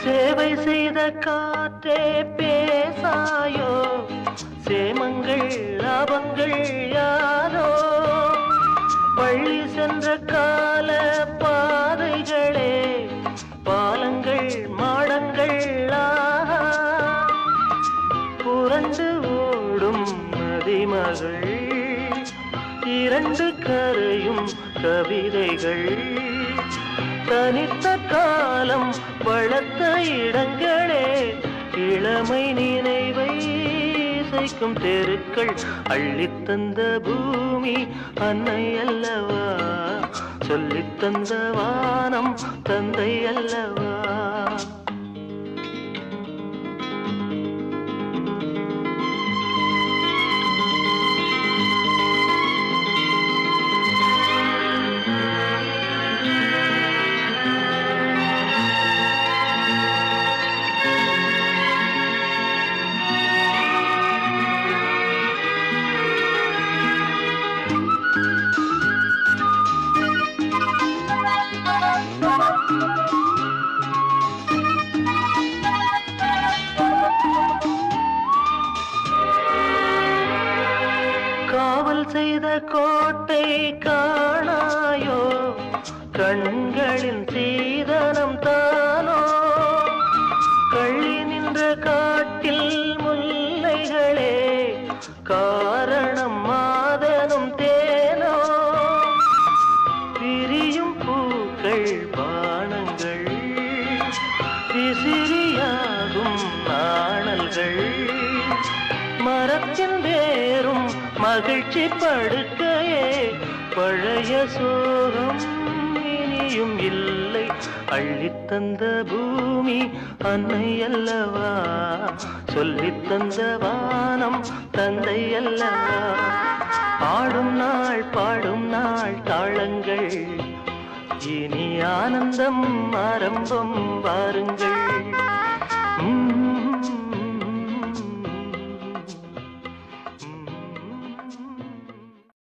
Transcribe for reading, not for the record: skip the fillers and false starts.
சேவை செய்த காற்றே பேசாயோ, சேமங்கள் லாபங்கள் யாரோ, பள்ளி சென்ற கால பாதைகளே பாலங்கள் மாடங்கள் புரண்டு ஓடும் நதிமகள், இரண்டு கரையும் கவிதைகள், தனித்த காலம் வளர்த்த இடங்களே இளமை நினைவை இசைக்கும் தெருக்கள், அள்ளித்தந்த பூமி அன்னை அல்லவா, சொல்லித்தந்த வானம் தந்தை அல்லவா. காவல் செய்த கோட்டை காணாயோ, கண்களின் சீதனம் தானோ, கள்ளி நின்ற காட்டில் முல்லைகளே காரணம் மாதனும் தேனோ, பிரியும் பூக்கள் பானங்கள் விசிறியாகும் நாணல்கள், மரத்தின் வேறும் மகிழ்ச்சி படுக்கையே பழைய சோகம் இனியும் இல்லை, அள்ளித்தந்த பூமி அன்னை அல்லவா, சொல்லித்தந்த வானம் தந்தை அல்லவா. ஆடும் நாள் பாடும் நாள் தாளங்கள், இனி ஆனந்தம் ஆரம்பம் வாருங்கள்.